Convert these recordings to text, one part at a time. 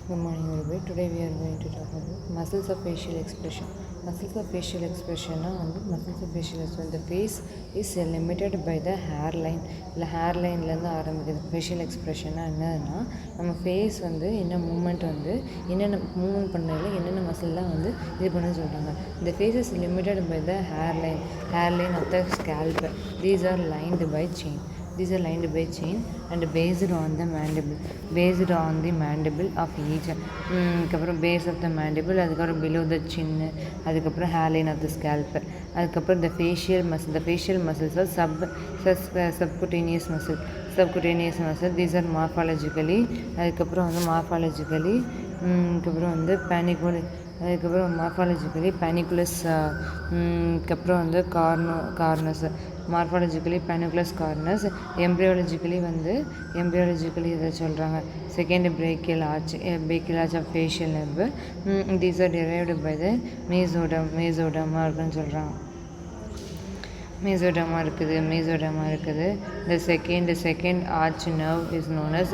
Good morning everybody. Today we are going to talk about muscles of facial expression. Muscles of facial expression muscles of facial expression. The face is limited by the hairline. இல்லை ஹேர்லைன்லேருந்து ஆரம்பிக்குது facial எக்ஸ்ப்ரெஷன்னா என்னதுன்னா நம்ம face என்ன moment என்னென்ன moment பண்ணதில் என்னென்ன மசில்லாம் இது பண்ண சொல்கிறாங்க. இந்த face is limited by the hairline of the scalp. These are lined by chain and based on the mandible of each. அதுக்கப்புறம் பேஸ் ஆஃப் த மேண்டிபிள், அதுக்கப்புறம் பிலோ த சின்னு, அதுக்கப்புறம் ஹேர்லைன் ஆஃப் த ஸ்கேல்ப், அதுக்கப்புறம் the facial muscles are subcutaneous muscle. These are morphologically, அதுக்கப்புறம் அதுக்கப்புறம் morphologically பேனிகுலஸ், அதுக்கப்புறம் கார்னஸ். Embryologically இதை சொல்கிறாங்க second brachial arch of facial nerve. These are derived by the mesoderm இருக்குன்னு சொல்கிறாங்க. மேசோடர்மா இருக்குது. The second arch nerve is known as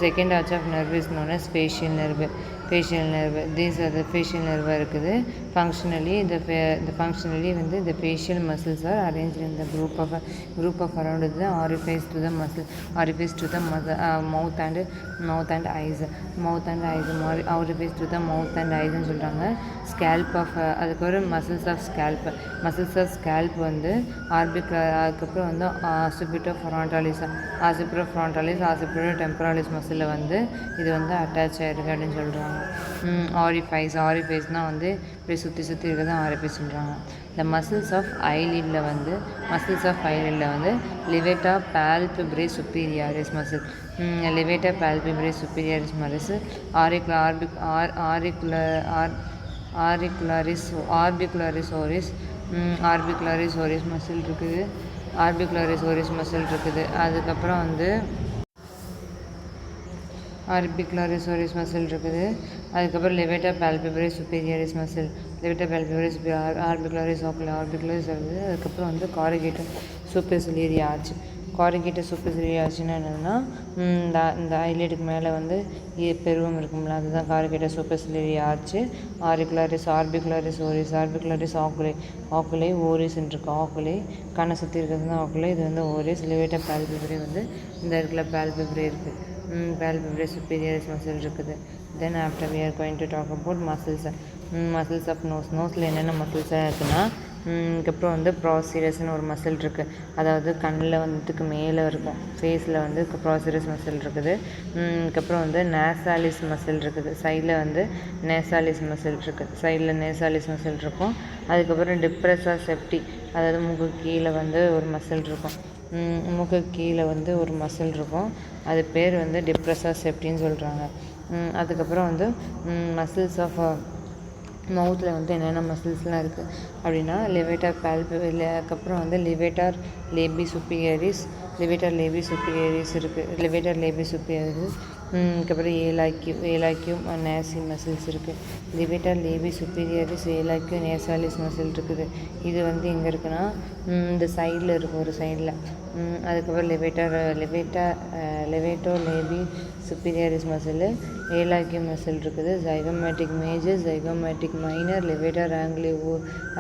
second arch of nerve is known as facial nerve. These are the facial nerve இருக்குது. Functionally the facial muscles are arranged in the group of around the orifice to the mouth and eyes. Orifice to the mouth and eyes ன்னு சொல்கிறாங்க. Scalp of அதுக்கப்புறம் muscles of scalp அதுக்கப்புறம் ஆசிபிட்டோ டெம்பராலிஸ் மசிலில் இது attach ஆகிருக்கு அப்படின்னு சொல்கிறாங்க. ஆரிஃபைஸ்னால் இப்படி சுற்றி இருக்கிறது ஆரிஃபைஸ் சொல்கிறாங்க. இந்த மசில்ஸ் ஆஃப் ஐலிடில் levator palpebrae superioris muscle. Levator palpebrae superioris muscle, orbicularis oris muscle இருக்குது. அதுக்கப்புறம் அதுக்கப்புறம் லிவேட்டா பால்பெப்ரே சுப்பீரியாரிஸ் மசில், ஆர்பிகுலரிஸ் இருக்குது. அதுக்கப்புறம் காரிகேட்டர் சூப்பர்சிலியரி ஆர்ச்னா என்னென்னா இந்த ஐலைட்டுக்கு மேலே பெருவம் இருக்கும்ல, அதுதான் காரிகேட்டர் சூப்பர்சிலியரி ஆர்ச்சு. ஆர்பிகுலரிஸ் ஆக்குலை ஓரிஸ்ன்னு இருக்கு. ஆக்குலை கண்ணை சுற்றி இருக்கிறது தான் ஆக்குலை, இது ஓரிஸ். லிவேட்டா பால்பெப்ரே இந்த இடத்துல பால்பெப்ரே இருக்குது. palpebrae superioris muscle இருக்குது. Then after we are going to talk about muscles of நோஸில் என்னென்ன மசில்ஸ் இருக்குன்னா அதுக்கப்புறம் ப்ராசிரஸ்னு ஒரு மசில் இருக்குது. அதாவது கண்ணில் மேலே இருக்கும். ஃபேஸில் ப்ராசிரஸ் மசில் இருக்குது. அதுக்கப்புறம் நேசாலிஸ் மசில் இருக்குது. சைடில் நேசாலிஸ் மசில் இருக்கும். அதுக்கப்புறம் டிப்ரெஸா செப்டி, அதாவது மூக்கு கீழே ஒரு மசில் இருக்கும். ஒரு மசில் இருக்கும். அது பேர் டிப்ரெஸா செப்டின்னு சொல்கிறாங்க. அதுக்கப்புறம் மசில்ஸ் ஆஃப் மவுத்தில் என்னென்ன மசில்ஸ்லாம் இருக்குது அப்படின்னா லிவேட்டா அதுக்கப்புறம் லிவேட்டார் லேபி சுப்பீரியரிஸ் இருக்குது. அதுக்கப்புறம் ஏலாக்யூம் நேசி மசில்ஸ் இருக்குது. லிவேட்டா லேபி சுப்பீரியரிஸ் ஏலாக்யூம் நேசாலிஸ் மசில் இருக்குது. இது எங்கே இருக்குன்னா இந்த சைடில் இருக்கும், ஒரு சைடில். அதுக்கப்புறம் levator labii superioris muscle, alaeque muscle இருக்குது. Zygomatic major, zygomatic minor, levator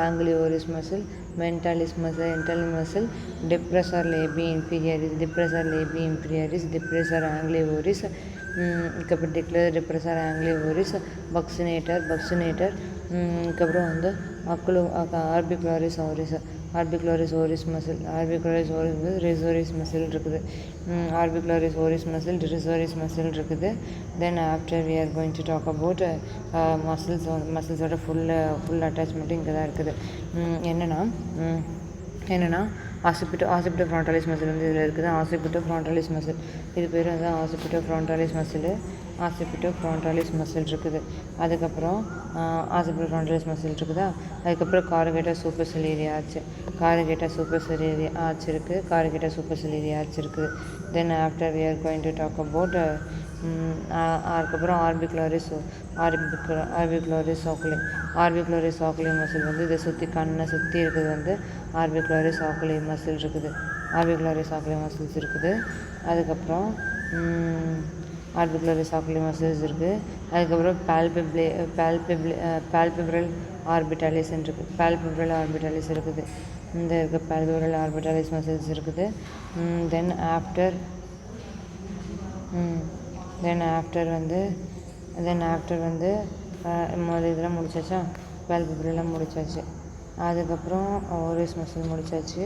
anguli oris muscle, mentalis muscle, depressor labii inferioris, depressor anguli oris, அதுக்கப்புறம் டிப்ரெஸார் ஆங்கிலியோரிஸ், பக்சினேட்டர், அதுக்கப்புறம் orbicularis oris muscle, risorius muscle இருக்குது. ரிசோரிஸ் மசில் இருக்குது. Then after we are going to talk about மசில்ஸோட full attachment இங்கே தான் இருக்குது. என்னென்னா ஆசிபிட்டோ ஃப்ரான்டாலிஸ் muscle இதில் இருக்குது. ஆசிபிட்டோ ஃப்ரான்டாலிஸ் மசில், இது பேர் ஆசிபிட்டோ ஃப்ரான்டாலிஸ் மசில் இருக்குது. அதுக்கப்புறம் ஆசிபிட்டோ ஃப்ரான்டாலிஸ் மசில் இருக்குதா. அதுக்கப்புறம் காரிகேட்டர் சூப்பர்சிலியரி ஆர்ச் இருக்குது. Then after we are going to talk about அதுக்கப்புறம் ஆர்பிகுலரிஸ் ஆக்குலை மசில் இதை கண்ணை சுற்றி இருக்கிறது ஆர்பிகுலரிஸ் ஆக்குலை மசில்ஸ் இருக்குது. அதுக்கப்புறம் ஆர்பிகுலரிஸ் ஆக்குலி மசில்ஸ் இருக்குது. அதுக்கப்புறம் பால்பெப்ரல் ஆர்பிட்டாலிஸ் இருக்குது. பால்பெப்ரல் ஆர்பிட்டாலிஸ் இருக்குது. இந்த இருக்க பால்பெப்ரல் ஆர்பிட்டாலிஸ் மசில்ஸ் இருக்குது. தென் ஆஃப்டர் வந்து முதல் இதெல்லாம் முடிச்சாச்சா, பால்பெப்ரல்லாம் முடிச்சாச்சு. அதுக்கப்புறம் ஓரியஸ் மசில் முடிச்சாச்சு.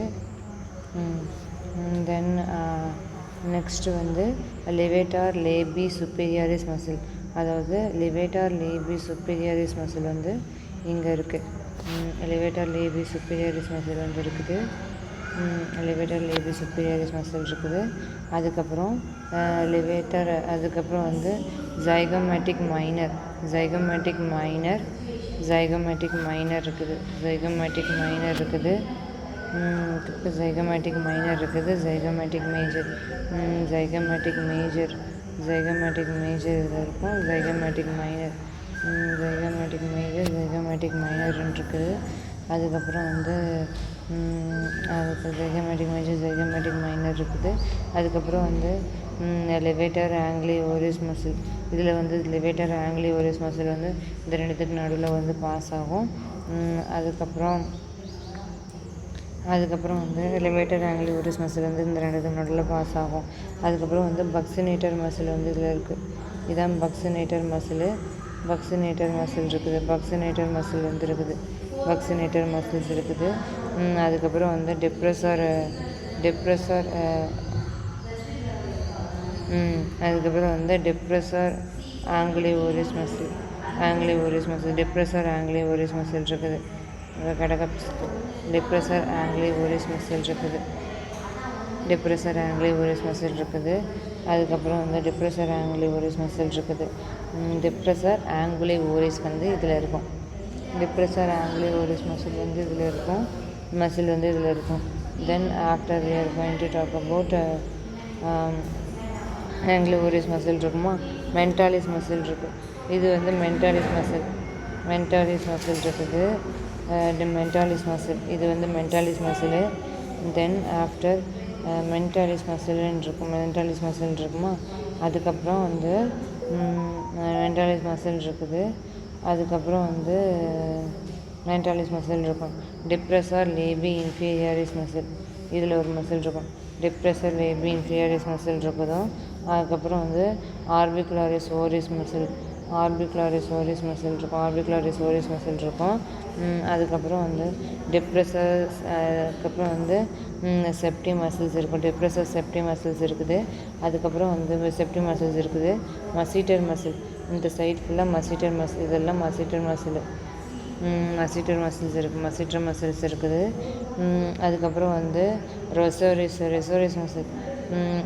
தென் நெக்ஸ்ட்டு வந்து லிவேட்டார் லேபி சுப்பீரியாரிஸ் மசில், அதாவது லிவேட்டார் லேபி சுப்பீரியாரிஸ் மசில் வந்து இங்கே இருக்குது. லிவேட்டார் லேபி சுப்பீரியாரிஸ் மசில் வந்து இருக்குது. லிவேட்டர் லேபி சுப்பீரியாரிஸ் மசில் இருக்குது. அதுக்கப்புறம் அதுக்கப்புறம் வந்து ஜைகோமேட்டிக் மைனர் இருக்குது. ஜைகோமேட்டிக் மைனர் இருக்குது. ஜைகோமேட்டிக் மேஜர் இதில் இருக்கும். ஜைகோமேட்டிக் மைனர் இருக்குது. அதுக்கப்புறம் வந்து ஜைகோமேட்டிக் மைனர் இருக்குது. அதுக்கப்புறம் வந்து லிவேட்டர் ஆங்கிலி ஓரியஸ் மசில், இதில் வந்து லிவேட்டர் ஆங்கிலி ஓரியஸ் மசில் வந்து இந்த ரெண்டுத்துக்கு நடுவில் வந்து பாஸ் ஆகும். அதுக்கப்புறம் வந்து லிவேட்டர் ஆங்கிலி ஓரியஸ் மசில் வந்து இந்த ரெண்டுத்துக்கு நடுவில் பாஸ் ஆகும். அதுக்கப்புறம் வந்து பக்சினேட்டர் மசில் வந்து இதில் இருக்குது. இதான் பக்சினேட்டர் மசில் இருக்குது. பக்சினேட்டர் மசில்ஸ் இருக்குது. அதுக்கப்புறம் வந்து அதுக்கப்புறம் வந்து டிப்ரெசர் ஆங்கிலி ஓரியஸ் மசில் இருக்குது. டிப்ரெசர் ஆங்கிலி ஓரியஸ் மசில் இருக்குது. அதுக்கப்புறம் வந்து டிப்ரெசர் ஆங்கிலி ஓரியஸ் மசில் இருக்குது. டிப்ரெசர் ஆங்கிலி ஓரியஸ் வந்து இதில் இருக்கும். டிப்ரெசர் ஆங்கிலி ஓரியஸ் மசில் வந்து இதில் இருக்கும். Then after we are going to talk about anguli oris muscle இருக்குமா, மென்டாலிஸ் மசில் இருக்குது. இது வந்து மென்டாலிஸ் மசில் இருக்குது. இது வந்து மென்டாலிஸ் மசில். தென் ஆஃப்டர் மென்டாலிஸ் மசில் இருக்குமா, அதுக்கப்புறம் வந்து மென்டாலிஸ் மசில் இருக்குது. அதுக்கப்புறம் வந்து மென்டாலிஸ் மசில் இருக்கும். டிப்ரெசர் லேபி இன்ஃபீரியாரிஸ் மசில், இதில் ஒரு மசில் இருக்கும். டிப்ரெசர் லேபி இன்ஃபீரியாரிஸ் மசில் இருக்குதும். அதுக்கப்புறம் வந்து ஆர்பிகுலரிஸ் ஓரியஸ் மசில் இருக்கும். அதுக்கப்புறம் வந்து அதுக்கப்புறம் வந்து செப்டி மசில்ஸ் இருக்கும். டிப்ரெசர் செப்டி மசில்ஸ் இருக்குது. அதுக்கப்புறம் வந்து செப்டி மசில்ஸ் இருக்குது. மசீட்டர் மசில், இந்த சைட் ஃபுல்லாக மசீட்டர் மசில், இதெல்லாம் மசீட்டர் மசில்ஸ் இருக்குது. அதுக்கப்புறம் வந்து ரெசோரிஸ் மசில்.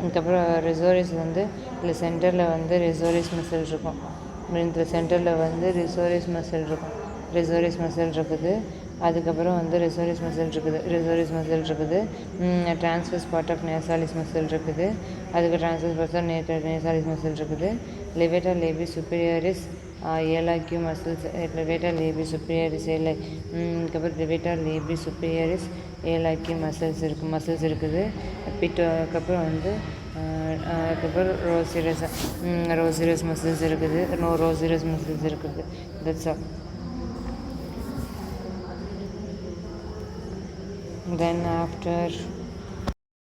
அதுக்கப்புறம் ரெசோரிஸ் வந்து இதில் சென்டரில் வந்து ரெசோரிஸ் மசில் இருக்கும். இதில் சென்டரில் வந்து ரெசோரிஸ் மசில் இருக்குது. அதுக்கப்புறம் வந்து ரெசோரிஸ் மசில் இருக்குது. ட்ரான்ஸ்வர்ஸ் பார்ட் ஆஃப் நேசாலிஸ் மசில் இருக்குது. அதுக்கு ட்ரான்ஸ்வர்ஸ் பார்ட் ஆஃப் நேசாலிஸ் மசில் இருக்குது. லிவேட்டர் லேபி சுப்பீரியாரிஸ் ஏலாக்யூ மசில்ஸ், லிவேட்டர் லேபி சுப்பீரியாரிஸ் அதுக்கப்புறம் லிவேட்டர் லேபி சுப்பீரியாரிஸ் ஏலாக்யூ மசில்ஸ் இருக்குது. அதுக்கப்புறம் வந்து அதுக்கப்புறம் ரோசிரஸ் மசில்ஸ் இருக்குது. That's all. Then after